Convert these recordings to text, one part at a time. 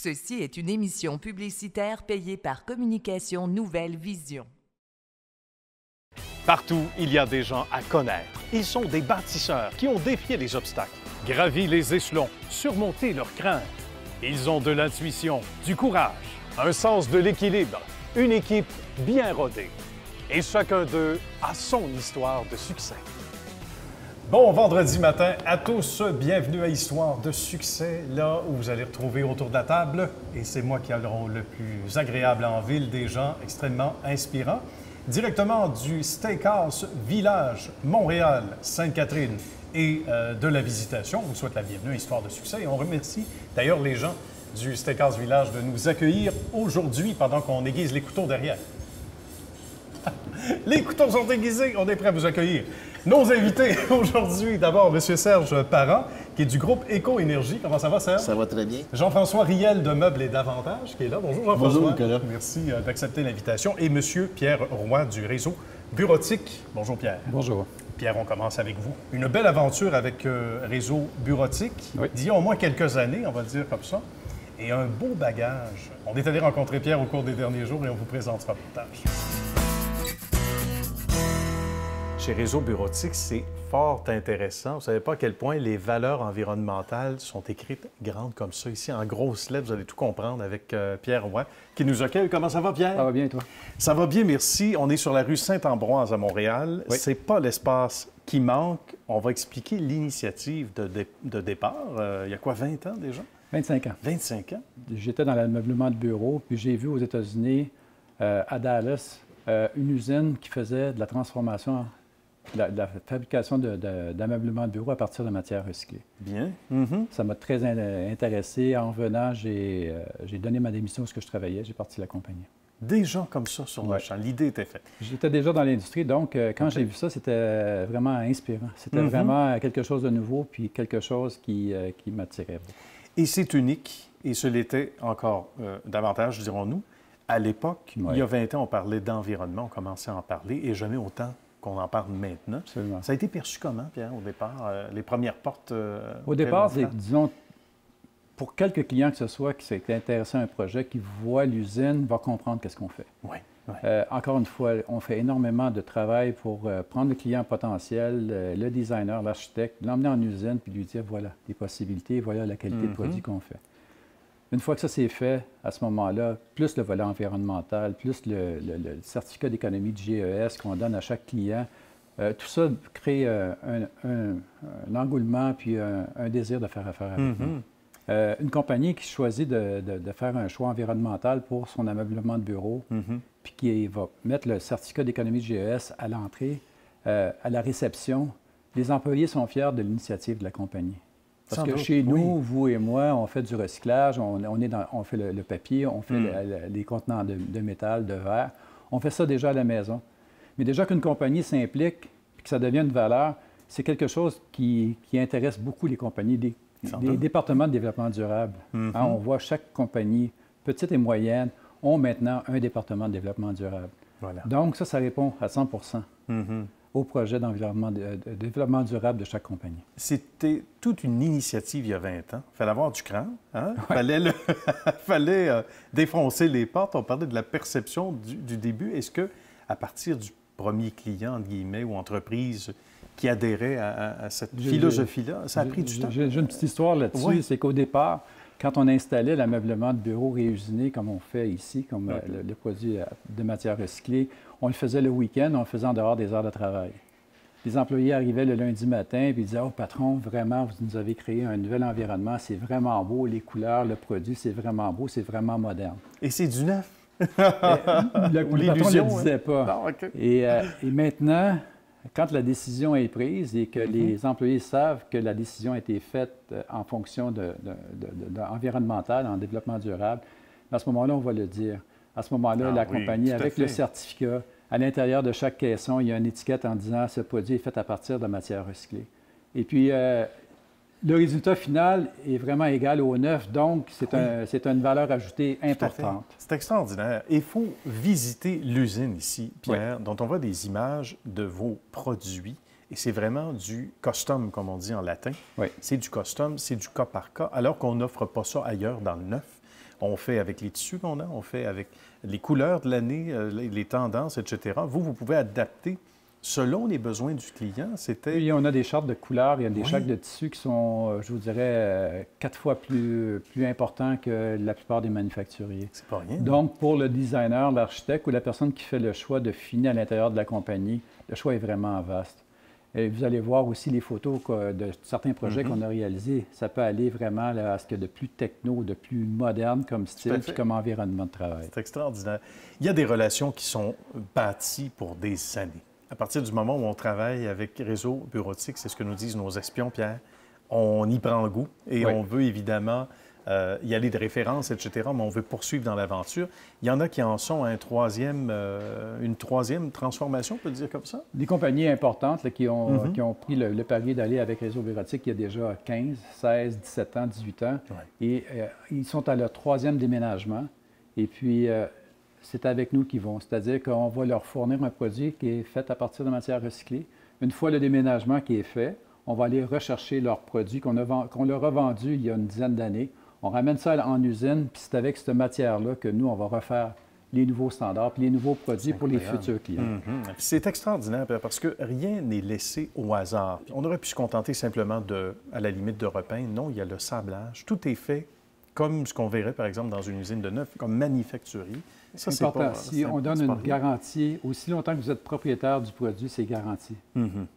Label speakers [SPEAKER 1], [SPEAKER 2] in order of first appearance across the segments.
[SPEAKER 1] Ceci est une émission publicitaire payée par Communication Nouvelle Vision.
[SPEAKER 2] Partout, il y a des gens à connaître. Ils sont des bâtisseurs qui ont défié les obstacles, gravi les échelons, surmonté leurs craintes. Ils ont de l'intuition, du courage, un sens de l'équilibre, une équipe bien rodée. Et chacun d'eux a son histoire de succès. Bon vendredi matin à tous, bienvenue à Histoire de succès, là où vous allez retrouver autour de la table, et c'est moi qui ai le rôle le plus agréable en ville, des gens extrêmement inspirants, directement du Steakhouse Village Montréal, Sainte-Catherine et de la Visitation. On vous souhaite la bienvenue à Histoire de succès et on remercie d'ailleurs les gens du Steakhouse Village de nous accueillir aujourd'hui pendant qu'on aiguise les couteaux derrière. Les couteaux sont aiguisés, on est prêt à vous accueillir. Nos invités aujourd'hui, d'abord, M. Serge Parent, qui est du groupe Éco-Énergie. Comment ça va, Serge?
[SPEAKER 3] Ça va très bien.
[SPEAKER 2] Jean-François Riel de Meubles et d'Avantages, qui est là. Bonjour, Jean-François.
[SPEAKER 3] Bonjour, Nicolas.
[SPEAKER 2] Merci d'accepter l'invitation. Et M. Pierre Roy du réseau Bureautique. Bonjour, Pierre.
[SPEAKER 4] Bonjour.
[SPEAKER 2] Pierre, on commence avec vous. Une belle aventure avec Réseau Bureautique,
[SPEAKER 4] Oui.
[SPEAKER 2] d'il y a au moins quelques années, on va le dire comme ça, et un beau bagage. On est allé rencontrer Pierre au cours des derniers jours et on vous présente ce reportage. Chez Réseau Bureautique, c'est fort intéressant. Vous ne savez pas à quel point les valeurs environnementales sont écrites grandes comme ça. Ici, en grosses lettres, vous allez tout comprendre avec Pierre Roy, qui nous accueille. Comment ça va, Pierre?
[SPEAKER 4] Ça va bien, toi?
[SPEAKER 2] Ça va bien, merci. On est sur la rue Saint-Ambroise à Montréal.
[SPEAKER 4] Oui.
[SPEAKER 2] C'est pas l'espace qui manque. On va expliquer l'initiative de départ. Il y a quoi, 20 ans déjà?
[SPEAKER 4] 25 ans.
[SPEAKER 2] 25 ans?
[SPEAKER 4] J'étais dans l'ameublement de bureau, puis j'ai vu aux États-Unis, à Dallas, une usine qui faisait de la transformation, de la fabrication d'ameublement de bureau à partir de matières recyclées.
[SPEAKER 2] Bien. Mm-hmm.
[SPEAKER 4] Ça m'a très intéressé. En revenant, j'ai donné ma démission où je travaillais. J'ai parti la compagnie.
[SPEAKER 2] Des gens comme ça sur le champ. L'idée était faite.
[SPEAKER 4] J'étais déjà dans l'industrie, donc quand j'ai vu ça, c'était vraiment inspirant. C'était vraiment quelque chose de nouveau, puis quelque chose qui m'attirait.
[SPEAKER 2] Et c'est unique, et ce l'était encore davantage, dirons-nous. À l'époque, il y a 20 ans, on parlait d'environnement, on commençait à en parler, et jamais autant qu'on en parle maintenant.
[SPEAKER 4] Absolument.
[SPEAKER 2] Ça a été perçu comment, Pierre, au départ, les premières portes?
[SPEAKER 4] Au départ, disons, pour quelques clients que ce soit qui s'est intéressé à un projet, qui voit l'usine, va comprendre qu'est-ce qu'on fait.
[SPEAKER 2] Oui. Oui.
[SPEAKER 4] Encore une fois, on fait énormément de travail pour prendre le client potentiel, le designer, l'architecte, l'emmener en usine, puis lui dire, voilà les possibilités, voilà la qualité de produit qu'on fait. Une fois que ça c'est fait, à ce moment-là, plus le volet environnemental, plus le certificat d'économie du GES qu'on donne à chaque client, tout ça crée un engouement puis un désir de faire affaire avec nous. Une compagnie qui choisit de faire un choix environnemental pour son ameublement de bureau, puis qui va mettre le certificat d'économie du GES à l'entrée, à la réception, les employés sont fiers de l'initiative de la compagnie. Parce que chez nous, vous et moi, on fait du recyclage, on fait le papier, on fait les contenants de métal, de verre. On fait ça déjà à la maison. Mais déjà qu'une compagnie s'implique et que ça devient une valeur, c'est quelque chose qui intéresse beaucoup les compagnies, des départements de développement durable. On voit chaque compagnie, petite et moyenne, ont maintenant un département de développement durable.
[SPEAKER 2] Voilà.
[SPEAKER 4] Donc ça répond à 100 au projet d'environnement de développement durable de chaque compagnie.
[SPEAKER 2] C'était toute une initiative il y a 20 ans. Il fallait avoir du cran. Hein? Ouais. Fallait défoncer les portes. On parlait de la perception du début. Est-ce que à partir du premier client, entre guillemets, ou entreprise qui adhérait à cette philosophie-là, ça a pris du temps?
[SPEAKER 4] J'ai une petite histoire là-dessus. Oui. C'est qu'au départ, quand on installait l'ameublement de bureau réusiné, comme on fait ici, comme le produit de matière recyclée, on le faisait le week-end, on le faisait en dehors des heures de travail. Les employés arrivaient le lundi matin et ils disaient « Oh, patron, vraiment, vous nous avez créé un nouvel environnement, c'est vraiment beau, les couleurs, le produit, c'est vraiment beau, c'est vraiment moderne. »
[SPEAKER 2] Et c'est du neuf?
[SPEAKER 4] Le patron ne le disait pas.
[SPEAKER 2] Non, okay.
[SPEAKER 4] Et maintenant, quand la décision est prise et que les employés savent que la décision a été faite en fonction d'environnemental, en développement durable, à ce moment-là, on va le dire. À ce moment-là, la compagnie, avec le certificat, à l'intérieur de chaque caisson, il y a une étiquette en disant « Ce produit est fait à partir de matières recyclées ». Et puis, le résultat final est vraiment égal au neuf, donc c'est une valeur ajoutée importante.
[SPEAKER 2] C'est extraordinaire. Il faut visiter l'usine ici, Pierre, dont on voit des images de vos produits. Et c'est vraiment du custom, comme on dit en latin.
[SPEAKER 4] Oui.
[SPEAKER 2] C'est du custom, c'est du cas par cas, alors qu'on n'offre pas ça ailleurs dans le neuf. On fait avec les tissus qu'on a, on fait avec les couleurs de l'année, les tendances, etc. Vous pouvez adapter selon les besoins du client.
[SPEAKER 4] Oui, on a des chartes de couleurs, il y a des chartes de tissus qui sont, je vous dirais, 4 fois plus importants que la plupart des manufacturiers.
[SPEAKER 2] C'est pas rien.
[SPEAKER 4] Donc, pour le designer, l'architecte ou la personne qui fait le choix de finer à l'intérieur de la compagnie, le choix est vraiment vaste. Et vous allez voir aussi les photos de certains projets qu'on a réalisés. Ça peut aller vraiment là, à ce qu'il y a de plus techno, de plus moderne comme style puis comme environnement de travail.
[SPEAKER 2] C'est extraordinaire. Il y a des relations qui sont bâties pour des années. À partir du moment où on travaille avec Réseau Bureautique, c'est ce que nous disent nos espions, Pierre, on y prend goût et on veut évidemment y aller de référence, etc., mais on veut poursuivre dans l'aventure. Il y en a qui en sont à une troisième transformation, on peut le dire comme ça?
[SPEAKER 4] Des compagnies importantes là, qui ont pris le pari d'aller avec Réseau Bureautique il y a déjà 15, 16, 17 ans, 18 ans. Ouais. Et ils sont à leur troisième déménagement. Et puis, c'est avec nous qu'ils vont. C'est-à-dire qu'on va leur fournir un produit qui est fait à partir de matières recyclées. Une fois le déménagement qui est fait, on va aller rechercher leurs produits qu'on leur a vendus il y a une dizaine d'années. On ramène ça en usine, puis c'est avec cette matière-là que nous, on va refaire les nouveaux standards puis les nouveaux produits pour les futurs clients.
[SPEAKER 2] C'est extraordinaire parce que rien n'est laissé au hasard. On aurait pu se contenter simplement à la limite, de repeindre. Non, il y a le sablage. Tout est fait comme ce qu'on verrait, par exemple, dans une usine de neuf, comme manufacturier.
[SPEAKER 4] Ça, c'est important. Si on donne une garantie, aussi longtemps que vous êtes propriétaire du produit, c'est garanti.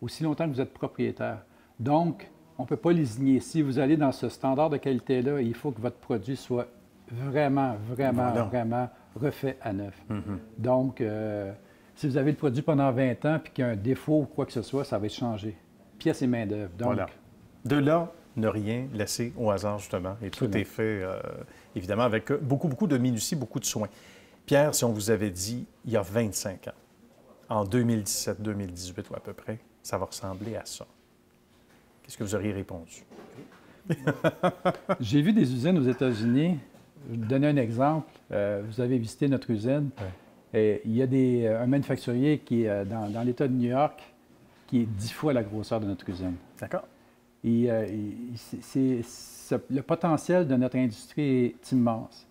[SPEAKER 4] Aussi longtemps que vous êtes propriétaire. Donc, on ne peut pas lésigner. Si vous allez dans ce standard de qualité-là, il faut que votre produit soit vraiment refait à neuf. Donc, si vous avez le produit pendant 20 ans puis qu'il y a un défaut ou quoi que ce soit, ça va être changé. Pièce et main-d'œuvre. Donc,
[SPEAKER 2] voilà. De là, ne rien laisser au hasard, justement. Et tout est fait, évidemment, avec beaucoup de minutie, beaucoup de soins. Pierre, si on vous avait dit, il y a 25 ans, en 2017-2018 ou à peu près, ça va ressembler à ça. Qu'est-ce que vous auriez répondu?
[SPEAKER 4] J'ai vu des usines aux États-Unis. Je vais vous donner un exemple. Vous avez visité notre usine. Et il y a un manufacturier qui est dans l'État de New York qui est 10 fois la grosseur de notre usine.
[SPEAKER 2] D'accord.
[SPEAKER 4] Et le potentiel de notre industrie est immense.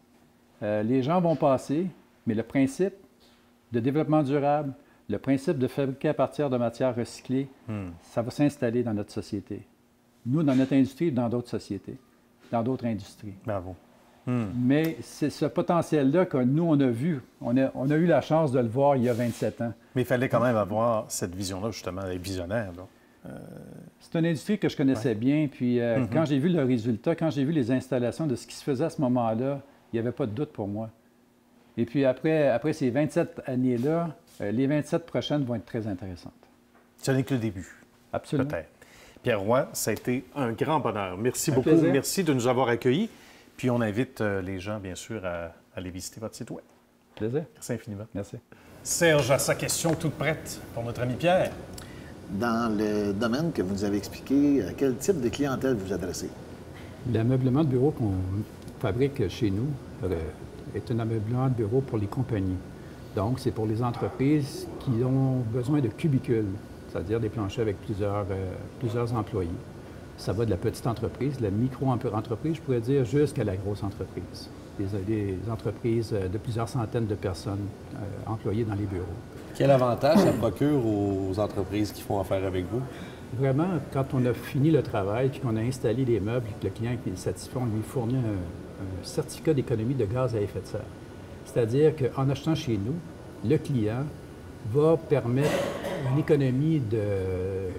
[SPEAKER 4] Les gens vont passer, mais le principe de développement durable, le principe de fabriquer à partir de matières recyclées, ça va s'installer dans notre société. Nous, dans notre industrie, dans d'autres sociétés, dans d'autres industries.
[SPEAKER 2] Bravo.
[SPEAKER 4] Mais c'est ce potentiel-là que nous, on a vu. On a eu la chance de le voir il y a 27 ans.
[SPEAKER 2] Mais il fallait quand même avoir cette vision-là, justement, les visionnaires.
[SPEAKER 4] C'est une industrie que je connaissais bien. Puis quand j'ai vu le résultat, quand j'ai vu les installations de ce qui se faisait à ce moment-là, il n'y avait pas de doute pour moi. Et puis après ces 27 années-là, les 27 prochaines vont être très intéressantes.
[SPEAKER 2] Ce n'est que le début.
[SPEAKER 4] Absolument.
[SPEAKER 2] Peut-être. Pierre Roy, ça a été un grand bonheur. Merci beaucoup.
[SPEAKER 4] Plaisir.
[SPEAKER 2] Merci de nous avoir accueillis. Puis on invite les gens, bien sûr, à aller visiter votre site web.
[SPEAKER 4] Plaisir.
[SPEAKER 2] Merci infiniment.
[SPEAKER 4] Merci.
[SPEAKER 2] Serge a sa question toute prête pour notre ami Pierre.
[SPEAKER 3] Dans le domaine que vous nous avez expliqué, à quel type de clientèle vous adressez?
[SPEAKER 4] L'ameublement de bureau qu'on fabrique chez nous est un ameublement de bureau pour les compagnies. Donc, c'est pour les entreprises qui ont besoin de cubicules, c'est-à-dire des planchers avec plusieurs employés. Ça va de la petite entreprise, de la micro-entreprise, je pourrais dire, jusqu'à la grosse entreprise. Des entreprises de plusieurs centaines de personnes employées dans les bureaux.
[SPEAKER 5] Quel avantage ça procure aux entreprises qui font affaire avec vous?
[SPEAKER 4] Vraiment, quand on a fini le travail puis qu'on a installé les meubles et que le client est satisfait, on lui fournit un certificat d'économie de gaz à effet de serre. C'est-à-dire qu'en achetant chez nous, le client va permettre une économie de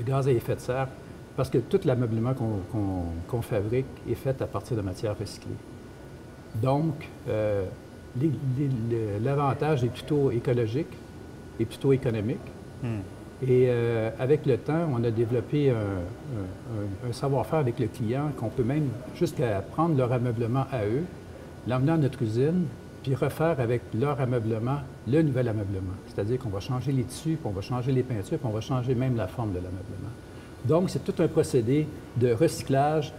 [SPEAKER 4] gaz à effet de serre parce que tout l'ameublement qu'on fabrique est fait à partir de matières recyclées. Donc, l'avantage est plutôt écologique et plutôt économique. Et avec le temps, on a développé un savoir-faire avec le client qu'on peut même jusqu'à prendre leur ameublement à eux, l'emmener à notre usine, puis refaire avec leur ameublement le nouvel ameublement. C'est-à-dire qu'on va changer les tissus, puis on va changer les peintures, puis on va changer même la forme de l'ameublement. Donc, c'est tout un procédé de recyclage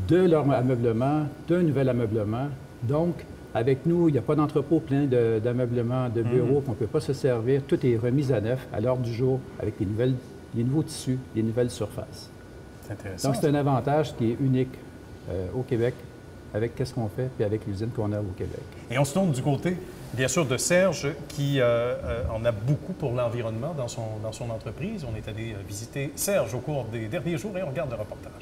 [SPEAKER 4] de leur ameublement, d'un nouvel ameublement. Donc, avec nous, il n'y a pas d'entrepôt plein d'ameublements, de bureaux qu'on ne peut pas se servir. Tout est remis à neuf, à l'heure du jour, avec les nouveaux tissus, les nouvelles surfaces.
[SPEAKER 2] C'est intéressant.
[SPEAKER 4] Donc, c'est un avantage qui est unique au Québec avec qu'est-ce qu'on fait, puis avec l'usine qu'on a au Québec.
[SPEAKER 2] Et on se tourne du côté, bien sûr, de Serge, qui en a beaucoup pour l'environnement dans son entreprise. On est allé visiter Serge au cours des derniers jours et on regarde le reportage.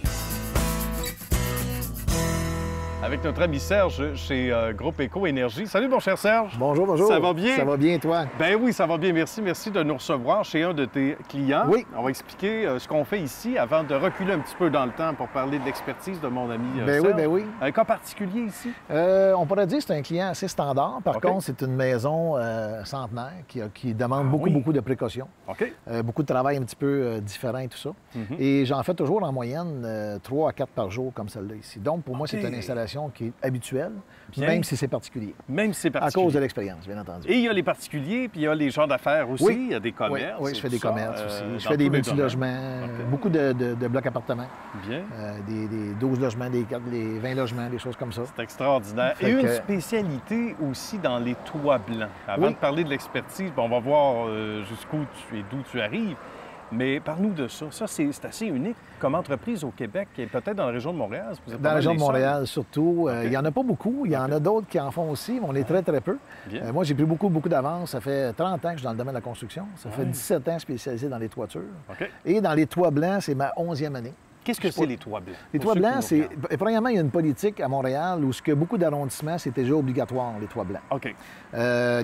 [SPEAKER 2] Avec notre ami Serge chez Groupe Éco-Énergie. Salut, mon cher Serge.
[SPEAKER 3] Bonjour, bonjour.
[SPEAKER 2] Ça va bien?
[SPEAKER 3] Ça va bien, toi?
[SPEAKER 2] Ben oui, ça va bien. Merci. Merci de nous recevoir chez un de tes clients.
[SPEAKER 3] Oui.
[SPEAKER 2] On va expliquer ce qu'on fait ici avant de reculer un petit peu dans le temps pour parler de l'expertise de mon ami
[SPEAKER 3] Ben
[SPEAKER 2] Serge.
[SPEAKER 3] oui, ben oui.
[SPEAKER 2] Un cas particulier ici?
[SPEAKER 3] On pourrait dire que c'est un client assez standard. Par
[SPEAKER 2] OK.
[SPEAKER 3] contre, c'est une maison centenaire qui demande beaucoup de précautions.
[SPEAKER 2] OK.
[SPEAKER 3] Beaucoup de travail un petit peu différent et tout ça. Et j'en fais toujours en moyenne 3 à 4 par jour comme celle-là ici. Donc, pour moi,
[SPEAKER 2] OK.
[SPEAKER 3] c'est une installation qui est habituelle,
[SPEAKER 2] Bien.
[SPEAKER 3] même si c'est particulier.
[SPEAKER 2] Même si c'est
[SPEAKER 3] À
[SPEAKER 2] particulier.
[SPEAKER 3] cause de l'expérience, bien entendu.
[SPEAKER 2] Et il y a les particuliers, puis il y a les gens d'affaires aussi.
[SPEAKER 3] Oui.
[SPEAKER 2] Il y a des commerces.
[SPEAKER 3] Oui, je fais
[SPEAKER 2] et
[SPEAKER 3] des
[SPEAKER 2] tout ça,
[SPEAKER 3] commerces aussi. Je
[SPEAKER 2] dans
[SPEAKER 3] fais des
[SPEAKER 2] tous les
[SPEAKER 3] multi-logements,
[SPEAKER 2] domaines.
[SPEAKER 3] beaucoup de blocs appartements,
[SPEAKER 2] Bien.
[SPEAKER 3] des 12 logements, des 20 logements, des choses comme ça.
[SPEAKER 2] C'est extraordinaire.
[SPEAKER 3] Fait
[SPEAKER 2] Et une
[SPEAKER 3] que-
[SPEAKER 2] spécialité aussi dans les toits blancs. Avant
[SPEAKER 3] Oui.
[SPEAKER 2] de parler de l'expertise, bon, on va voir jusqu'où tu et d'où tu arrives. Mais parle-nous de ça. Ça, c'est assez unique comme entreprise au Québec et peut-être dans la région de Montréal. Vous êtes pas
[SPEAKER 3] Dans la
[SPEAKER 2] mal
[SPEAKER 3] région
[SPEAKER 2] les
[SPEAKER 3] de
[SPEAKER 2] seuls.
[SPEAKER 3] Montréal, surtout. Il n'y en a pas beaucoup. Il y en a d'autres qui en font aussi, mais on est très, très peu.
[SPEAKER 2] Bien.
[SPEAKER 3] Moi, j'ai pris beaucoup d'avance. Ça fait 30 ans que je suis dans le domaine de la construction. Ça fait 17 ans spécialisé dans les toitures.
[SPEAKER 2] OK.
[SPEAKER 3] Et dans les toits blancs, c'est ma 11e année.
[SPEAKER 2] Qu'est-ce que c'est les toits blancs?
[SPEAKER 3] Les
[SPEAKER 2] Pour
[SPEAKER 3] toits
[SPEAKER 2] ceux qui
[SPEAKER 3] blancs,
[SPEAKER 2] nous
[SPEAKER 3] c'est...
[SPEAKER 2] regardent.
[SPEAKER 3] Premièrement, il y a une politique à Montréal où ce que beaucoup d'arrondissements, c'est déjà obligatoire, les toits blancs.
[SPEAKER 2] OK.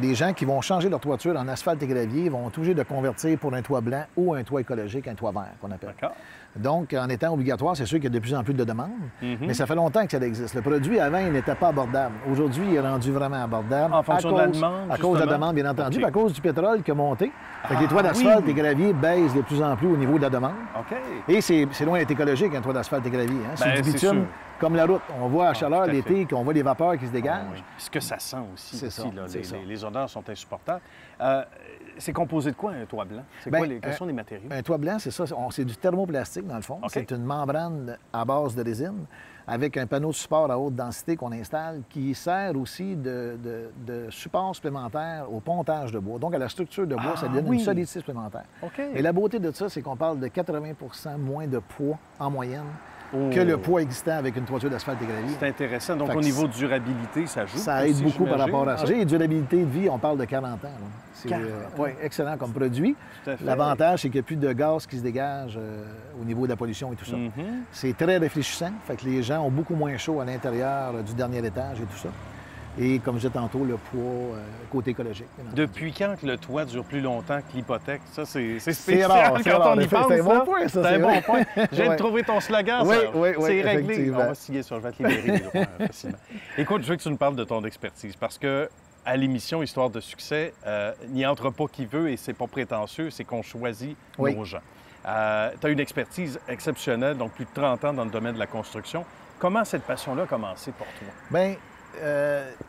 [SPEAKER 3] Les gens qui vont changer leur toiture en asphalte et gravier vont être obligés de convertir pour un toit blanc ou un toit écologique, un toit vert, qu'on appelle.
[SPEAKER 2] D'accord.
[SPEAKER 3] Donc, en étant obligatoire, c'est sûr qu'il y a de plus en plus de demandes,
[SPEAKER 2] Mhm.
[SPEAKER 3] mais ça fait longtemps que ça existe. Le produit, avant, il n'était pas abordable. Aujourd'hui, il est rendu vraiment abordable.
[SPEAKER 2] En fonction de la demande,
[SPEAKER 3] À cause de la
[SPEAKER 2] justement?
[SPEAKER 3] demande, bien entendu,
[SPEAKER 2] OK.
[SPEAKER 3] puis à cause du pétrole qui a monté. Fait que les
[SPEAKER 2] Ah,
[SPEAKER 3] toits d'asphalte
[SPEAKER 2] oui.
[SPEAKER 3] et gravier baissent de plus en plus au niveau de la demande.
[SPEAKER 2] OK.
[SPEAKER 3] Et c'est loin d'être écologique, un toit d'asphalte et gravier. Hein?
[SPEAKER 2] Ben,
[SPEAKER 3] C'est du
[SPEAKER 2] c'est
[SPEAKER 3] bitume,
[SPEAKER 2] sûr.
[SPEAKER 3] comme la route. On voit à chaleur
[SPEAKER 2] tout à
[SPEAKER 3] l'été qu'on voit les vapeurs qui se dégagent.
[SPEAKER 2] Ah oui. Ce que ça sent aussi,
[SPEAKER 3] C'est
[SPEAKER 2] ici,
[SPEAKER 3] ça,
[SPEAKER 2] là,
[SPEAKER 3] c'est ça.
[SPEAKER 2] les odeurs sont insupportables. C'est composé de quoi, un toit blanc? C'est
[SPEAKER 3] Ben,
[SPEAKER 2] quoi quels sont les matériaux?
[SPEAKER 3] Un toit blanc, c'est ça. C'est du thermoplastique, dans le fond.
[SPEAKER 2] OK.
[SPEAKER 3] C'est une membrane à base de résine avec un panneau de support à haute densité qu'on installe qui sert aussi de support supplémentaire au pontage de bois. Donc, à la structure de bois,
[SPEAKER 2] Ah,
[SPEAKER 3] ça donne
[SPEAKER 2] oui.
[SPEAKER 3] une solidité supplémentaire.
[SPEAKER 2] OK.
[SPEAKER 3] Et la beauté de ça, c'est qu'on parle de 80 moins de poids en moyenne
[SPEAKER 2] Oh.
[SPEAKER 3] que le poids existant avec une toiture d'asphalte et gravier.
[SPEAKER 2] C'est intéressant. Donc,
[SPEAKER 3] Fait
[SPEAKER 2] au
[SPEAKER 3] que
[SPEAKER 2] niveau durabilité, ça joue.
[SPEAKER 3] Ça aide
[SPEAKER 2] aussi,
[SPEAKER 3] beaucoup par
[SPEAKER 2] j'imagine.
[SPEAKER 3] rapport à ça.
[SPEAKER 2] OK.
[SPEAKER 3] Et durabilité de vie, on parle de 40 ans. là. C'est
[SPEAKER 2] 40
[SPEAKER 3] ouais, excellent comme produit.
[SPEAKER 2] Tout à fait.
[SPEAKER 3] L'avantage, c'est qu'il n'y a plus de gaz qui se dégage au niveau de la pollution et tout ça.
[SPEAKER 2] Mhm.
[SPEAKER 3] C'est très réfléchissant. Fait que les gens ont beaucoup moins chaud à l'intérieur du dernier étage et tout ça. Et comme je disais tantôt, le poids côté écologique. bien entendu.
[SPEAKER 2] Depuis quand que le toit dure plus longtemps que l'hypothèque? Ça, c'est
[SPEAKER 3] C'est
[SPEAKER 2] spécial
[SPEAKER 3] rare, c'est
[SPEAKER 2] quand
[SPEAKER 3] rare.
[SPEAKER 2] on y pense.
[SPEAKER 3] C'est un bon
[SPEAKER 2] là.
[SPEAKER 3] point, ça,
[SPEAKER 2] C'est
[SPEAKER 3] c'est
[SPEAKER 2] un bon
[SPEAKER 3] vrai.
[SPEAKER 2] point. J'ai
[SPEAKER 3] Ouais.
[SPEAKER 2] trouvé ton slogan,
[SPEAKER 3] Oui,
[SPEAKER 2] Serge.
[SPEAKER 3] oui, oui,
[SPEAKER 2] C'est réglé.
[SPEAKER 3] effectivement.
[SPEAKER 2] On va signer ça. Je vais te libérer les droits facilement. Écoute, je veux que tu nous parles de ton expertise parce que à l'émission Histoire de succès, n'y entre pas qui veut et c'est pas prétentieux, c'est qu'on choisit
[SPEAKER 3] Oui.
[SPEAKER 2] nos gens. Tu as une expertise exceptionnelle, donc plus de 30 ans dans le domaine de la construction. Comment cette passion-là a commencé pour toi?
[SPEAKER 3] Bien,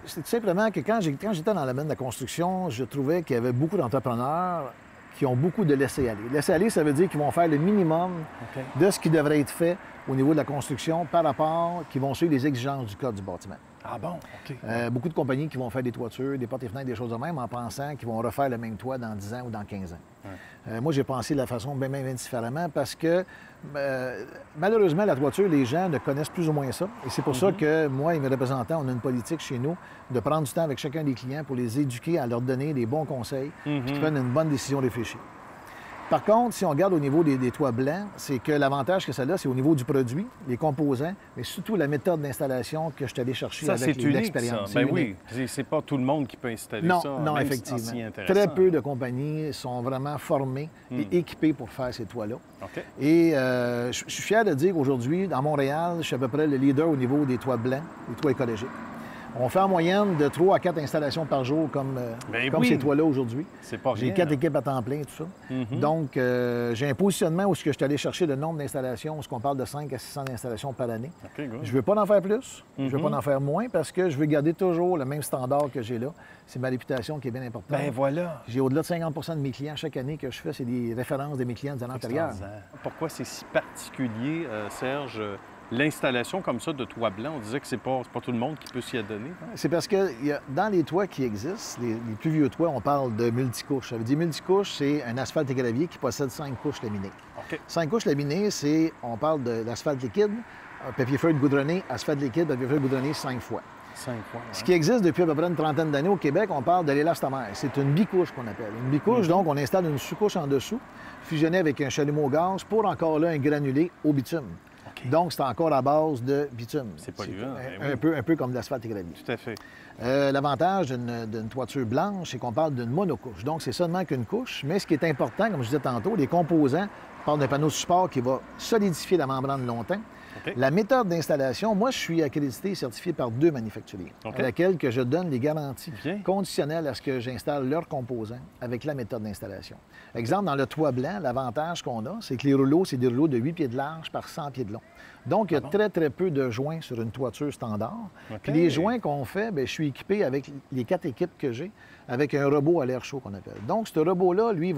[SPEAKER 3] c'est tout simplement que quand j'étais dans le domaine de la construction, je trouvais qu'il y avait beaucoup d'entrepreneurs qui ont beaucoup de laisser-aller. Laisser-aller, ça veut dire qu'ils vont faire le minimum
[SPEAKER 2] OK.
[SPEAKER 3] de ce qui devrait être fait au niveau de la construction par rapport, qui vont suivre les exigences du code du bâtiment.
[SPEAKER 2] Ah bon? OK.
[SPEAKER 3] Beaucoup de compagnies qui vont faire des toitures, des portes et fenêtres, des choses de même en pensant qu'ils vont refaire le même toit dans 10 ans ou dans 15 ans. Moi, j'ai pensé de la façon bien différemment parce que malheureusement, la toiture, les gens ne connaissent plus ou moins ça. Et c'est pour ça que moi et mes représentants, on a une politique chez nous de prendre du temps avec chacun des clients pour les éduquer, à leur donner des bons conseils, puis qu'ils prennent une bonne décision réfléchie. Par contre, si on regarde au niveau des toits blancs, c'est que l'avantage que ça a, c'est au niveau du produit, les composants, mais surtout la méthode d'installation que je suis allé chercher
[SPEAKER 2] Ça,
[SPEAKER 3] avec
[SPEAKER 2] c'est unique, ça.
[SPEAKER 3] l'expérience.
[SPEAKER 2] Ben
[SPEAKER 3] C'est unique.
[SPEAKER 2] oui, c'est pas tout le monde qui peut installer
[SPEAKER 3] Non,
[SPEAKER 2] ça.
[SPEAKER 3] non,
[SPEAKER 2] même
[SPEAKER 3] effectivement.
[SPEAKER 2] en s'y intéressant.
[SPEAKER 3] Très peu de compagnies sont vraiment formées et équipées pour faire ces toits-là.
[SPEAKER 2] OK.
[SPEAKER 3] Et je suis fier de dire qu'aujourd'hui, dans Montréal, je suis à peu près le leader au niveau des toits blancs, des toits écologiques. On fait en moyenne de 3 à 4 installations par jour comme
[SPEAKER 2] Ben oui.
[SPEAKER 3] ces toits-là aujourd'hui.
[SPEAKER 2] C'est pas
[SPEAKER 3] J'ai
[SPEAKER 2] rien,
[SPEAKER 3] 4
[SPEAKER 2] là.
[SPEAKER 3] équipes à temps plein et tout ça. Donc, j'ai un positionnement où je suis allé chercher le nombre d'installations, où on parle de 5 à 600 installations par année.
[SPEAKER 2] OK, good.
[SPEAKER 3] Je ne veux pas en faire plus, je ne veux pas en faire moins parce que je veux garder toujours le même standard que j'ai là. C'est ma réputation qui est bien importante.
[SPEAKER 2] Ben voilà.
[SPEAKER 3] J'ai au-delà de 50 de mes clients chaque année que je fais, c'est des références de mes clients des années antérieures.
[SPEAKER 2] Extraordinaire. Pourquoi c'est si particulier, Serge, l'installation comme ça de toit blanc? On disait que c'est pas tout le monde qui peut s'y adonner. hein?
[SPEAKER 3] C'est parce que dans les toits qui existent, les plus vieux toits, on parle de multicouches. Ça veut dire multicouches, c'est un asphalte et gravier qui possède 5 couches laminées.
[SPEAKER 2] OK.
[SPEAKER 3] 5 couches laminées, on parle de l'asphalte liquide, papier feuille goudronné, asphalte liquide, papier feuille goudronné 5 fois.
[SPEAKER 2] 5 fois.
[SPEAKER 3] Ce qui existe depuis à peu près une trentaine d'années au Québec, on parle de l'élastomère. C'est une bicouche qu'on appelle. Une bicouche, donc, on installe une sous-couche en dessous, fusionnée avec un chalumeau au gaz pour encore là un granulé au bitume.
[SPEAKER 2] OK.
[SPEAKER 3] Donc, c'est encore à base de bitume.
[SPEAKER 2] C'est polluant,
[SPEAKER 3] un peu comme l'asphalte et gravier.
[SPEAKER 2] Tout à fait.
[SPEAKER 3] L'avantage d'une toiture blanche, c'est qu'on parle d'une monocouche. Donc, c'est seulement qu'une couche. Mais ce qui est important, comme je disais tantôt, les composants, on parle d'un panneau support qui va solidifier la membrane longtemps.
[SPEAKER 2] OK.
[SPEAKER 3] La méthode d'installation, moi, je suis accrédité et certifié par 2 manufacturiers,
[SPEAKER 2] OK.
[SPEAKER 3] à laquelle que je donne les garanties
[SPEAKER 2] Bien.
[SPEAKER 3] conditionnelles à ce que j'installe leurs composants avec la méthode d'installation. Exemple, dans le toit blanc, l'avantage qu'on a, c'est que les rouleaux, c'est des rouleaux de 8 pieds de large par 100 pieds de long. Donc, il y a très, très peu de joints sur une toiture standard.
[SPEAKER 2] OK.
[SPEAKER 3] Puis les joints qu'on fait, bien, je suis équipé avec les 4 équipes que j'ai, avec un robot à l'air chaud qu'on appelle. Donc, ce robot-là, lui,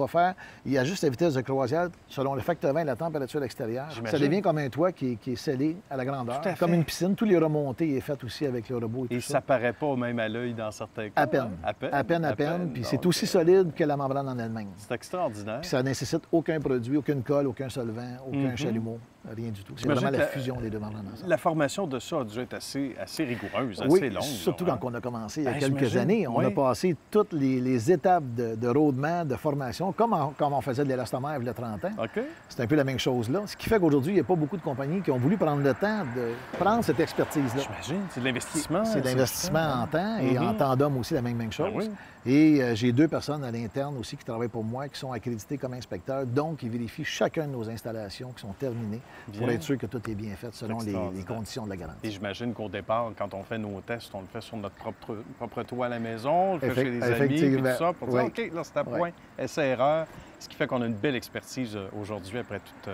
[SPEAKER 3] il ajuste la vitesse de croisière selon le facteur 20 et la température extérieure. Ça
[SPEAKER 2] J'imagine.
[SPEAKER 3] devient comme un toit qui est scellé à la grandeur.
[SPEAKER 2] Tout à
[SPEAKER 3] Comme
[SPEAKER 2] fait.
[SPEAKER 3] une piscine. Tous les remontées est fait aussi avec le robot et
[SPEAKER 2] Et
[SPEAKER 3] tout
[SPEAKER 2] ça paraît pas même à l'œil dans certains cas.
[SPEAKER 3] À peine.
[SPEAKER 2] hein?
[SPEAKER 3] À peine. Puis c'est
[SPEAKER 2] Donc,
[SPEAKER 3] aussi solide que la membrane en elle-même.
[SPEAKER 2] C'est extraordinaire.
[SPEAKER 3] Puis ça ne nécessite aucun produit, aucune colle, aucun solvant, aucun chalumeau, rien du tout. C'est
[SPEAKER 2] J'imagine
[SPEAKER 3] vraiment la
[SPEAKER 2] que
[SPEAKER 3] fusion des deux membranes ensemble.
[SPEAKER 2] La formation de ça a dû être assez rigoureuse,
[SPEAKER 3] Oui,
[SPEAKER 2] assez longue.
[SPEAKER 3] surtout
[SPEAKER 2] là,
[SPEAKER 3] quand on a commencé il y a
[SPEAKER 2] Ben,
[SPEAKER 3] quelques
[SPEAKER 2] j'imagine,
[SPEAKER 3] années. On a
[SPEAKER 2] oui.
[SPEAKER 3] passé toutes les étapes de rodement, de formation, comme on faisait de l'élastomère il y a 30 ans.
[SPEAKER 2] OK.
[SPEAKER 3] C'est un peu la même chose là. Ce qui fait qu'aujourd'hui, il n'y a pas beaucoup de compagnies qui ont voulu prendre le temps de prendre cette expertise-là.
[SPEAKER 2] J'imagine. C'est de l'investissement.
[SPEAKER 3] C'est de l'investissement en temps et en temps d'homme aussi, la même chose.
[SPEAKER 2] Ben oui.
[SPEAKER 3] Et j'ai 2 personnes à l'interne aussi qui travaillent pour moi, qui sont accréditées comme inspecteurs. Donc, ils vérifient chacun de nos installations qui sont terminées pour
[SPEAKER 2] Bien.
[SPEAKER 3] être sûr que tout est bien fait selon les
[SPEAKER 2] extraordinaire.
[SPEAKER 3] conditions de la garantie.
[SPEAKER 2] Et j'imagine qu'au départ, quand on fait nos tests, on le fait sur notre propre toit à la maison, on le fait chez les amis, puis tout
[SPEAKER 3] Effectivement.
[SPEAKER 2] ça, pour dire,
[SPEAKER 3] Oui.
[SPEAKER 2] OK, là, c'est à
[SPEAKER 3] Oui.
[SPEAKER 2] point, essai-erreur. Ce qui fait qu'on a une belle expertise aujourd'hui après toutes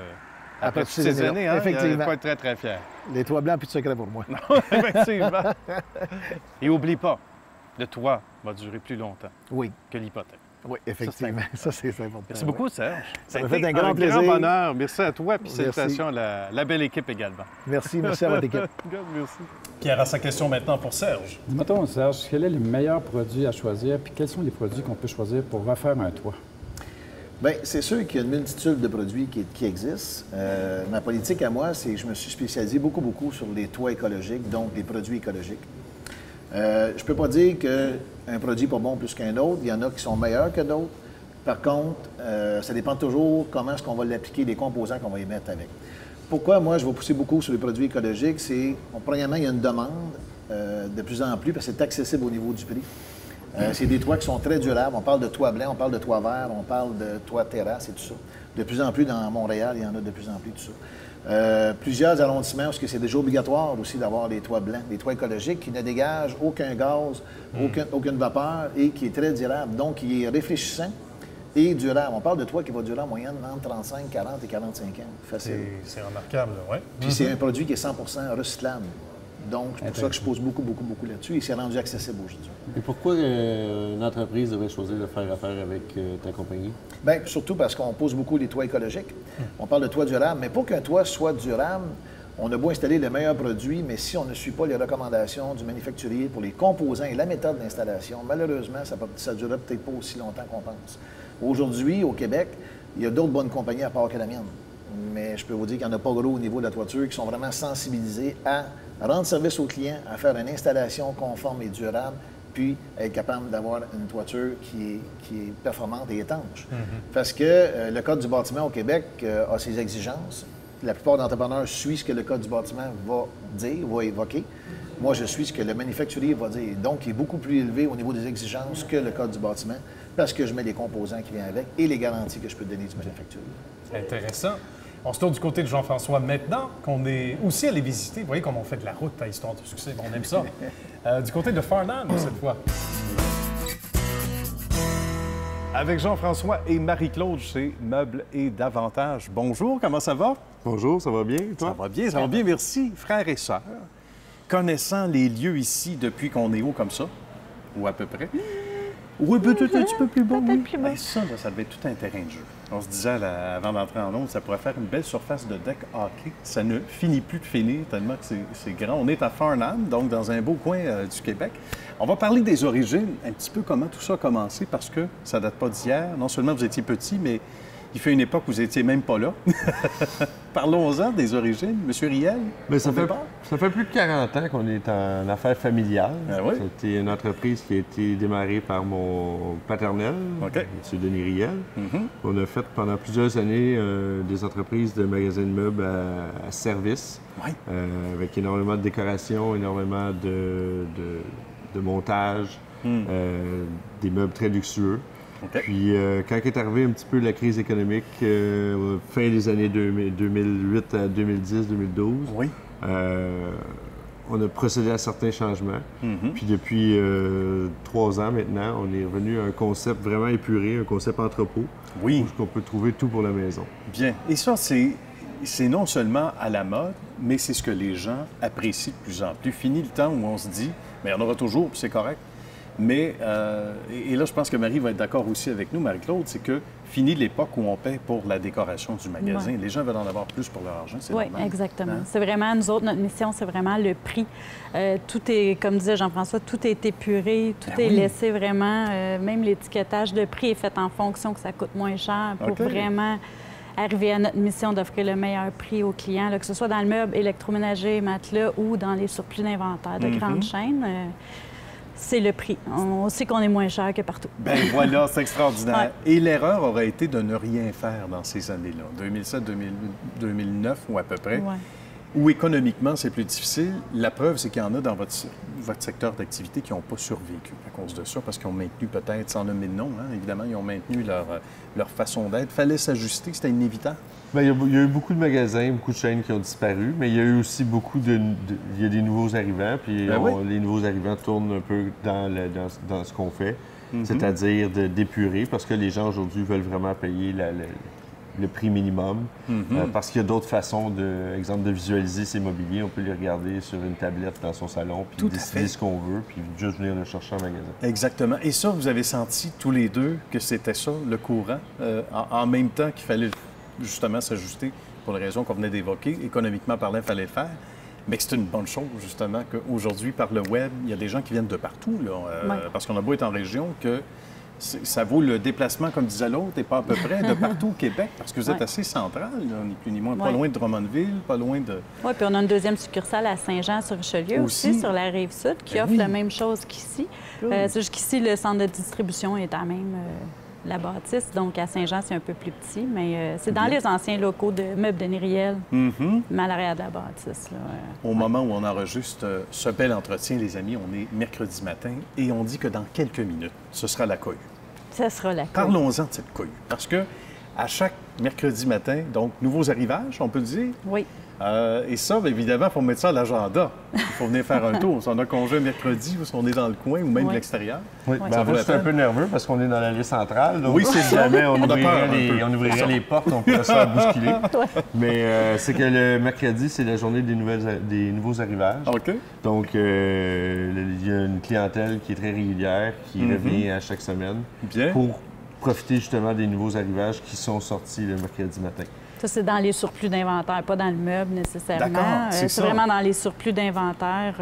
[SPEAKER 3] Après
[SPEAKER 2] toutes
[SPEAKER 3] toutes
[SPEAKER 2] ces
[SPEAKER 3] ces
[SPEAKER 2] années.
[SPEAKER 3] années-là.
[SPEAKER 2] Hein?
[SPEAKER 3] Effectivement.
[SPEAKER 2] Il faut être très, très fier.
[SPEAKER 3] Les toits blancs, plus de secret pour moi.
[SPEAKER 2] Effectivement. Et oublie pas, le toit va durer plus longtemps
[SPEAKER 3] Oui,
[SPEAKER 2] que l'hypothèque.
[SPEAKER 3] oui, effectivement. Ça, c'est important.
[SPEAKER 2] Merci beaucoup, Serge.
[SPEAKER 3] Ça
[SPEAKER 2] a
[SPEAKER 3] m'a fait
[SPEAKER 2] été
[SPEAKER 3] un grand plaisir.
[SPEAKER 2] bonheur. Merci à toi, puis
[SPEAKER 3] Merci.
[SPEAKER 2] salutations à la belle équipe également.
[SPEAKER 3] Merci à votre équipe.
[SPEAKER 2] Good, merci. Pierre a sa question maintenant pour Serge.
[SPEAKER 4] Dis-moi, Serge, quel est le meilleur produit à choisir, puis quels sont les produits qu'on peut choisir pour refaire un toit?
[SPEAKER 3] Bien, c'est sûr qu'il y a une multitude de produits qui existent. Ma politique à moi, c'est que je me suis spécialisé beaucoup sur les toits écologiques, donc les produits écologiques. Je ne peux pas dire qu'un produit n'est pas bon plus qu'un autre. Il y en a qui sont meilleurs que d'autres. Par contre, ça dépend toujours comment est-ce qu'on va l'appliquer, les composants qu'on va y mettre avec. Pourquoi, moi, je vais pousser beaucoup sur les produits écologiques? C'est, premièrement, il y a une demande de plus en plus parce que c'est accessible au niveau du prix. C'est des toits qui sont très durables. On parle de toits blancs, on parle de toits verts, on parle de toits terrasse et tout ça. De plus en plus, dans Montréal, il y en a de plus en plus, tout ça. Plusieurs arrondissements, parce que c'est déjà obligatoire aussi d'avoir des toits blancs, des toits écologiques qui ne dégagent aucun gaz, aucune vapeur et qui est très durable. Donc, qui est réfléchissant et durable. On parle de toits qui va durer en moyenne entre 35, 40 et 45 ans. Facile.
[SPEAKER 2] C'est remarquable, oui.
[SPEAKER 3] Puis c'est un produit qui est 100 recyclable. Donc, c'est pour ça que je pose beaucoup là-dessus et c'est rendu accessible aujourd'hui.
[SPEAKER 5] Et pourquoi une entreprise devrait choisir de faire affaire avec ta compagnie?
[SPEAKER 3] Bien, surtout parce qu'on pose beaucoup les toits écologiques. On parle de toits durables, mais pour qu'un toit soit durable, on a beau installer le meilleur produit, mais si on ne suit pas les recommandations du manufacturier pour les composants et la méthode d'installation, malheureusement, ça ne durera peut-être pas aussi longtemps qu'on pense. Aujourd'hui, au Québec, il y a d'autres bonnes compagnies à part que la mienne. Mais je peux vous dire qu'il n'y en a pas gros au niveau de la toiture qui sont vraiment sensibilisés à rendre service aux clients, à faire une installation conforme et durable, puis être capable d'avoir une toiture qui est performante et étanche. Parce que le Code du bâtiment au Québec a ses exigences. La plupart d'entrepreneurs suivent ce que le Code du bâtiment va dire, va évoquer. Moi, je suis ce que le manufacturier va dire. Donc, il est beaucoup plus élevé au niveau des exigences que le Code du bâtiment parce que je mets les composants qui viennent avec et les garanties que je peux donner du manufacturier.
[SPEAKER 6] Intéressant. On se tourne du côté de Jean-François maintenant, qu'on est aussi allé visiter. Vous voyez comme on fait de la route à Histoire de succès, on aime ça. Du côté de Farnham, cette fois.
[SPEAKER 2] Avec Jean-François et Marie-Claude chez Meubles et Davantage. Bonjour, comment ça va?
[SPEAKER 5] Bonjour, ça va bien, toi?
[SPEAKER 2] Ça va bien, merci. Frères et sœurs, connaissant les lieux ici depuis qu'on est haut comme ça, ou à peu près. Oui, peut-être un petit peu plus bas. Peut-être plus bas. Ça, là, ça devait être tout un terrain de jeu. On se disait avant d'entrer en onde, ça pourrait faire une belle surface de deck hockey. Ça ne finit plus de finir tellement que c'est grand. On est à Farnham, donc dans un beau coin du Québec. On va parler des origines, un petit peu comment tout ça a commencé, parce que ça date pas d'hier. Non seulement vous étiez petit, mais
[SPEAKER 6] Il fait une époque où vous n'étiez même pas là. Parlons-en des origines. Monsieur Riel,
[SPEAKER 5] Mais ça
[SPEAKER 6] au départ?
[SPEAKER 5] fait plus de 40 ans qu'on est en affaires familiales.
[SPEAKER 6] Ah oui?
[SPEAKER 5] C'était une entreprise qui a été démarrée par mon paternel,
[SPEAKER 6] OK.
[SPEAKER 5] M. Denis Riel.
[SPEAKER 6] Mhm.
[SPEAKER 5] On a fait pendant plusieurs années des entreprises de magasins de meubles à service,
[SPEAKER 6] Oui.
[SPEAKER 5] avec énormément de décoration, énormément de montage, des meubles très luxueux.
[SPEAKER 6] OK.
[SPEAKER 5] Puis, quand est arrivée un petit peu la crise économique, fin des années 2008 à 2010-2012,
[SPEAKER 6] Oui.
[SPEAKER 5] on a procédé à certains changements.
[SPEAKER 6] Mhm.
[SPEAKER 5] Puis depuis 3 ans maintenant, on est revenu à un concept vraiment épuré, un concept entrepôt,
[SPEAKER 6] Oui.
[SPEAKER 5] où on peut trouver tout pour la maison.
[SPEAKER 6] Bien. Et ça, c'est non seulement à la mode, mais c'est ce que les gens apprécient de plus en plus. Fini le temps où on se dit, mais il y en aura toujours, puis c'est correct. Mais, et là, je pense que Marie va être d'accord aussi avec nous, Marie-Claude, c'est que fini l'époque où on paie pour la décoration du magasin.
[SPEAKER 7] Ouais.
[SPEAKER 6] Les gens veulent en avoir plus pour leur argent, c'est
[SPEAKER 7] Oui,
[SPEAKER 6] normal.
[SPEAKER 7] exactement.
[SPEAKER 6] Hein?
[SPEAKER 7] C'est vraiment, nous autres, notre mission, c'est vraiment le prix. Tout est, comme disait Jean-François, tout est épuré, tout
[SPEAKER 6] Ben
[SPEAKER 7] est
[SPEAKER 6] oui.
[SPEAKER 7] laissé vraiment, même l'étiquetage de prix est fait en fonction que ça coûte moins cher pour
[SPEAKER 6] OK.
[SPEAKER 7] vraiment arriver à notre mission d'offrir le meilleur prix aux clients, là, que ce soit dans le meuble, électroménager, matelas ou dans les surplus d'inventaire de grandes chaînes. C'est le prix. On sait qu'on est moins cher que partout.
[SPEAKER 6] Ben voilà, c'est extraordinaire.
[SPEAKER 7] Ouais.
[SPEAKER 6] Et l'erreur aurait été de ne rien faire dans ces années-là, 2007, 2009 ou à peu près,
[SPEAKER 7] Ouais.
[SPEAKER 6] où économiquement c'est plus difficile. La preuve, c'est qu'il y en a dans votre secteur d'activité qui n'ont pas survécu à cause de ça, parce qu'ils ont maintenu peut-être, sans nommer de nom, hein, évidemment, ils ont maintenu leur façon d'être. Fallait s'ajuster, c'était inévitable.
[SPEAKER 5] Bien, il y a eu beaucoup de magasins, beaucoup de chaînes qui ont disparu, mais il y a eu aussi beaucoup il y a des nouveaux arrivants, puis
[SPEAKER 6] Ben oui.
[SPEAKER 5] les nouveaux arrivants tournent un peu dans ce qu'on fait, c'est-à-dire d'épurer, parce que les gens aujourd'hui veulent vraiment payer le prix minimum, parce qu'il y a d'autres façons, exemple, de visualiser ses mobiliers. On peut les regarder sur une tablette dans son salon, puis
[SPEAKER 6] Tout à
[SPEAKER 5] décider
[SPEAKER 6] fait.
[SPEAKER 5] ce qu'on veut, puis juste venir le chercher en magasin.
[SPEAKER 6] Exactement. Et ça, vous avez senti tous les deux que c'était ça, le courant, en même temps qu'il fallait justement s'ajuster pour les raisons qu'on venait d'évoquer. Économiquement parlant, il fallait le faire. Mais que c'est une bonne chose, justement, qu'aujourd'hui, par le web, il y a des gens qui viennent de partout, là,
[SPEAKER 7] Ouais.
[SPEAKER 6] parce qu'on a beau être en région, que ça vaut le déplacement, comme disait l'autre, et pas à peu près, de partout au Québec, parce que vous êtes
[SPEAKER 7] Ouais.
[SPEAKER 6] assez central, là, ni plus ni moins. Pas
[SPEAKER 7] Ouais.
[SPEAKER 6] loin de Drummondville, pas loin de...
[SPEAKER 7] Oui, puis on a une deuxième succursale à Saint-Jean-sur-Richelieu
[SPEAKER 6] Aussi.
[SPEAKER 7] aussi, sur la Rive-Sud, qui
[SPEAKER 6] Ben
[SPEAKER 7] offre
[SPEAKER 6] oui.
[SPEAKER 7] la même chose qu'ici. C'est juste qu'ici, le centre de distribution est à même la bâtisse. Donc, à Saint-Jean, c'est un peu plus petit, mais c'est dans les anciens locaux de Meubles de Nériel, mais à l'arrière de la bâtisse. Là,
[SPEAKER 6] Au moment où on enregistre ce bel entretien, les amis, on est mercredi matin, et on dit que dans quelques minutes, ce sera la cohue.
[SPEAKER 7] Ça sera la cohue.
[SPEAKER 6] Parlons-en de cette cohue. Parce que à chaque mercredi matin, donc, nouveaux arrivages, on peut le dire.
[SPEAKER 7] Oui.
[SPEAKER 6] Et ça, bien évidemment, il faut mettre ça à l'agenda. Il faut venir faire un tour. Si on a congé un mercredi, ou si on est dans le coin, ou même de
[SPEAKER 7] Oui.
[SPEAKER 6] l'extérieur.
[SPEAKER 5] Oui,
[SPEAKER 7] Ouais.
[SPEAKER 5] ben,
[SPEAKER 6] Ça
[SPEAKER 5] en
[SPEAKER 6] vaut
[SPEAKER 5] fait,
[SPEAKER 6] la
[SPEAKER 5] je suis un
[SPEAKER 6] peine.
[SPEAKER 5] peu nerveux parce qu'on est dans l'allée centrale. Donc,
[SPEAKER 6] Oui, c'est
[SPEAKER 5] si
[SPEAKER 6] ça.
[SPEAKER 5] jamais on
[SPEAKER 6] On a peur
[SPEAKER 5] ouvrirait,
[SPEAKER 6] un peu.
[SPEAKER 5] on ouvrirait les portes, on pourrait se faire bousculer. Mais c'est que le mercredi, c'est la journée des nouveaux arrivages.
[SPEAKER 6] OK.
[SPEAKER 5] Donc, il y a une clientèle qui est très régulière, qui revient à chaque semaine
[SPEAKER 6] Bien.
[SPEAKER 5] pour profiter justement des nouveaux arrivages qui sont sortis le mercredi matin.
[SPEAKER 7] Ça, c'est dans les surplus d'inventaire, pas dans le meuble nécessairement.
[SPEAKER 6] D'accord, c'est ça.
[SPEAKER 7] vraiment dans les surplus d'inventaire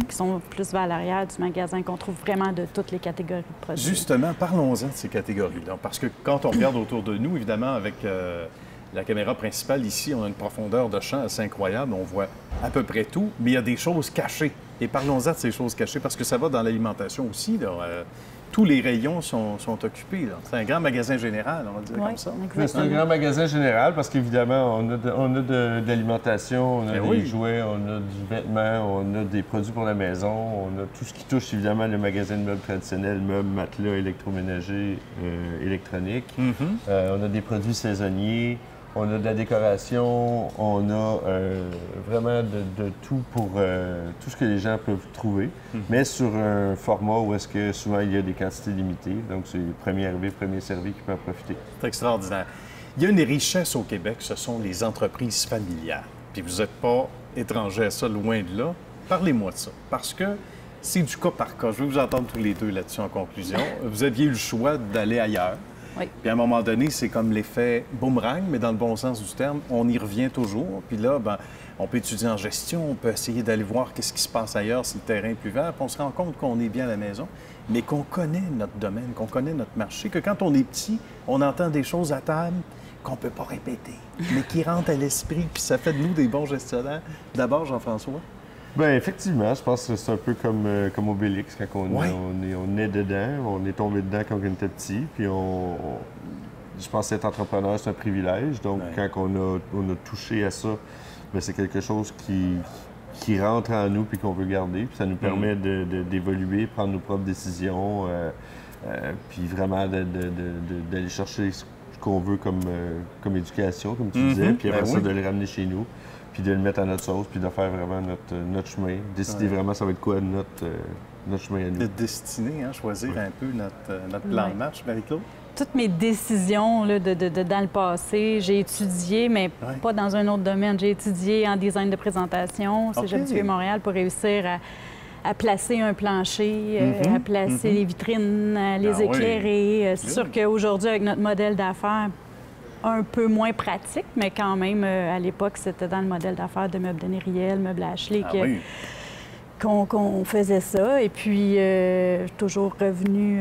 [SPEAKER 7] qui sont plus vers l'arrière du magasin, qu'on trouve vraiment de toutes les catégories de produits.
[SPEAKER 6] Justement, parlons-en de ces catégories-là. Parce que quand on regarde autour de nous, évidemment, avec la caméra principale ici, on a une profondeur de champ assez incroyable. On voit à peu près tout, mais il y a des choses cachées. Et parlons-en de ces choses cachées, parce que ça va dans l'alimentation aussi, là. Tous les rayons sont occupés, là. C'est un grand magasin général, on va dire
[SPEAKER 7] Oui,
[SPEAKER 6] comme ça.
[SPEAKER 5] C'est un
[SPEAKER 7] exactement.
[SPEAKER 5] grand magasin général parce qu'évidemment, on a de l'alimentation, on a
[SPEAKER 6] Ben
[SPEAKER 5] des
[SPEAKER 6] oui.
[SPEAKER 5] jouets, on a du vêtement, on a des produits pour la maison, on a tout ce qui touche évidemment le magasin de meubles traditionnels, meubles, matelas, électroménager, électronique. On a des produits saisonniers, on a de la décoration, on a vraiment de tout pour tout ce que les gens peuvent trouver, mais sur un format où est-ce que souvent il y a des quantités limitées, donc c'est premier arrivé, premier servi qui peut en profiter.
[SPEAKER 6] C'est extraordinaire. Il y a une richesse au Québec, ce sont les entreprises familiales. Puis vous n'êtes pas étranger à ça, loin de là. Parlez-moi de ça, parce que c'est du cas par cas. Je veux vous entendre tous les deux là-dessus en conclusion. Vous aviez eu le choix d'aller ailleurs.
[SPEAKER 7] Oui.
[SPEAKER 6] Puis à un moment donné, c'est comme l'effet boomerang, mais dans le bon sens du terme, on y revient toujours. Puis là, ben, on peut étudier en gestion, on peut essayer d'aller voir qu'est-ce qui se passe ailleurs si le terrain est plus vert, puis on se rend compte qu'on est bien à la maison, mais qu'on connaît notre domaine, qu'on connaît notre marché, que quand on est petit, on entend des choses à table qu'on ne peut pas répéter, mais qui rentrent à l'esprit, puis ça fait de nous des bons gestionnaires. D'abord, Jean-François.
[SPEAKER 5] Bien, effectivement, je pense que c'est un peu comme Obélix, quand on est dedans, on est tombé dedans quand on était petit, puis je pense que être entrepreneur, c'est un privilège. Donc, quand on a touché à ça, bien, c'est quelque chose qui rentre en nous puis qu'on veut garder. Puis ça nous permet d'évoluer, prendre nos propres décisions, puis vraiment d'aller chercher ce qu'on veut comme éducation, comme tu disais, puis après ça, de le ramener chez nous, puis de le mettre à notre sauce, puis de faire vraiment notre chemin. Décider vraiment ça va être quoi notre chemin à nous.
[SPEAKER 6] De destiner, choisir un peu notre plan de marche, Marie-Claude.
[SPEAKER 7] Toutes mes décisions là, dans le passé, j'ai étudié, mais pas dans un autre domaine. J'ai étudié en design de présentation au Cégep du Vieux-Montréal pour réussir à placer un plancher, à placer les vitrines, à les éclairer. C'est sûr qu'aujourd'hui, avec notre modèle d'affaires, un peu moins pratique, mais quand même, à l'époque, c'était dans le modèle d'affaires de Meubles Denis Riel, Meubles Ashley qu'on faisait ça. Et puis, toujours revenu...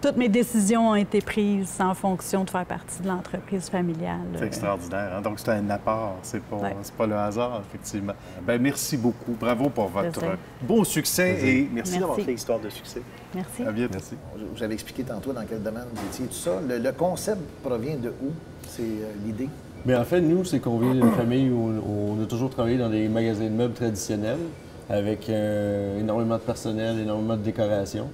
[SPEAKER 7] toutes mes décisions ont été prises en fonction de faire partie de l'entreprise familiale.
[SPEAKER 6] C'est extraordinaire. Hein? Donc, c'est un apport. C'est pas le hasard, effectivement. Bien, merci beaucoup. Bravo pour votre beau succès et merci d'avoir fait l'histoire de succès.
[SPEAKER 7] Merci.
[SPEAKER 6] À bientôt.
[SPEAKER 5] Merci.
[SPEAKER 3] Vous avez expliqué tantôt dans quel domaine vous étiez, tout ça. Le concept provient de où? C'est l'idée?
[SPEAKER 5] Bien, en fait, nous, c'est qu'on vient d'une famille où on a toujours travaillé dans des magasins de meubles traditionnels avec énormément de personnel, énormément de décoration.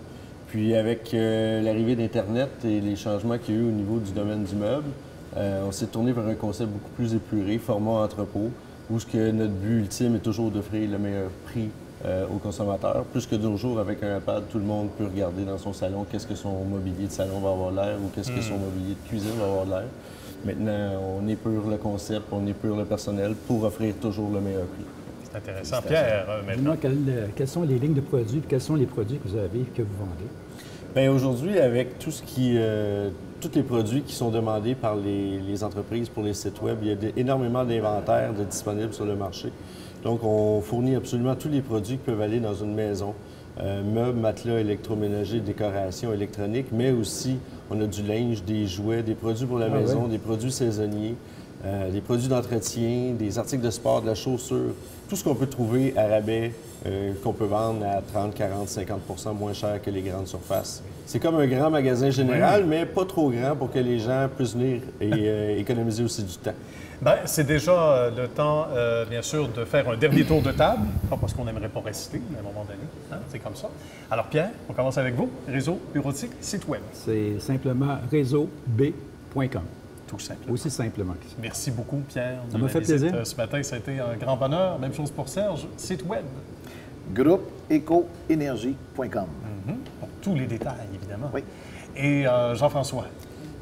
[SPEAKER 5] Puis avec l'arrivée d'Internet et les changements qu'il y a eu au niveau du domaine du meuble, on s'est tourné vers un concept beaucoup plus épuré, format entrepôt, où ce que notre but ultime est toujours d'offrir le meilleur prix aux consommateurs. Plus que de nos jours, avec un iPad, tout le monde peut regarder dans son salon qu'est-ce que son mobilier de salon va avoir l'air ou qu'est-ce que son mobilier de cuisine va avoir l'air. Maintenant, on épure le concept, on épure le personnel pour offrir toujours le meilleur prix.
[SPEAKER 2] C'est intéressant. Pierre, maintenant.
[SPEAKER 4] Dis-moi, quelles sont les lignes de produits, quels sont les produits que vous avez et que vous vendez?
[SPEAKER 5] Bien, aujourd'hui, avec tout ce tous les produits qui sont demandés par les entreprises pour les sites web, il y a énormément d'inventaires disponibles sur le marché. Donc, on fournit absolument tous les produits qui peuvent aller dans une maison. Meubles, matelas, électroménagers, décorations électroniques, mais aussi, on a du linge, des jouets, des produits pour la maison, des produits saisonniers, des produits d'entretien, des articles de sport, de la chaussure, tout ce qu'on peut trouver à rabais, qu'on peut vendre à 30, 40, 50 % moins cher que les grandes surfaces. C'est comme un grand magasin général, mais pas trop grand pour que les gens puissent venir et économiser aussi du temps.
[SPEAKER 2] Bien, c'est déjà le temps, bien sûr, de faire un dernier tour de table. Pas parce qu'on n'aimerait pas réciter, mais à un moment donné, hein, c'est comme ça. Alors, Pierre, on commence avec vous. Réseau bureautique, site web.
[SPEAKER 4] C'est simplement réseauB.com.
[SPEAKER 2] Tout simplement.
[SPEAKER 4] Aussi simplement que ça.
[SPEAKER 2] Merci beaucoup, Pierre.
[SPEAKER 4] Ça m'a fait plaisir.
[SPEAKER 2] Ce matin, ça a été un grand bonheur. Même chose pour Serge, site web.
[SPEAKER 3] Groupeecoénergie.com.
[SPEAKER 2] Pour tous les détails, évidemment.
[SPEAKER 3] Oui.
[SPEAKER 2] Et Jean-François.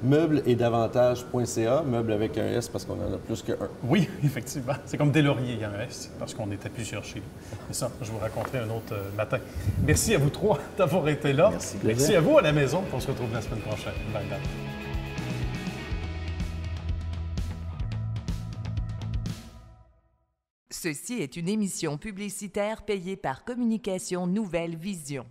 [SPEAKER 5] Meublesetdavantage.ca, meuble avec un S parce qu'on en a plus qu'un.
[SPEAKER 2] Oui, effectivement. C'est comme des lauriers, il y a un S, parce qu'on était plusieurs chez nous. Mais ça, je vous raconterai un autre matin. Merci à vous trois d'avoir été là.
[SPEAKER 3] Merci.
[SPEAKER 2] Merci à vous à la maison. On se retrouve la semaine prochaine. Bye bye.
[SPEAKER 1] Ceci est une émission publicitaire payée par Communication Nouvelle Vision.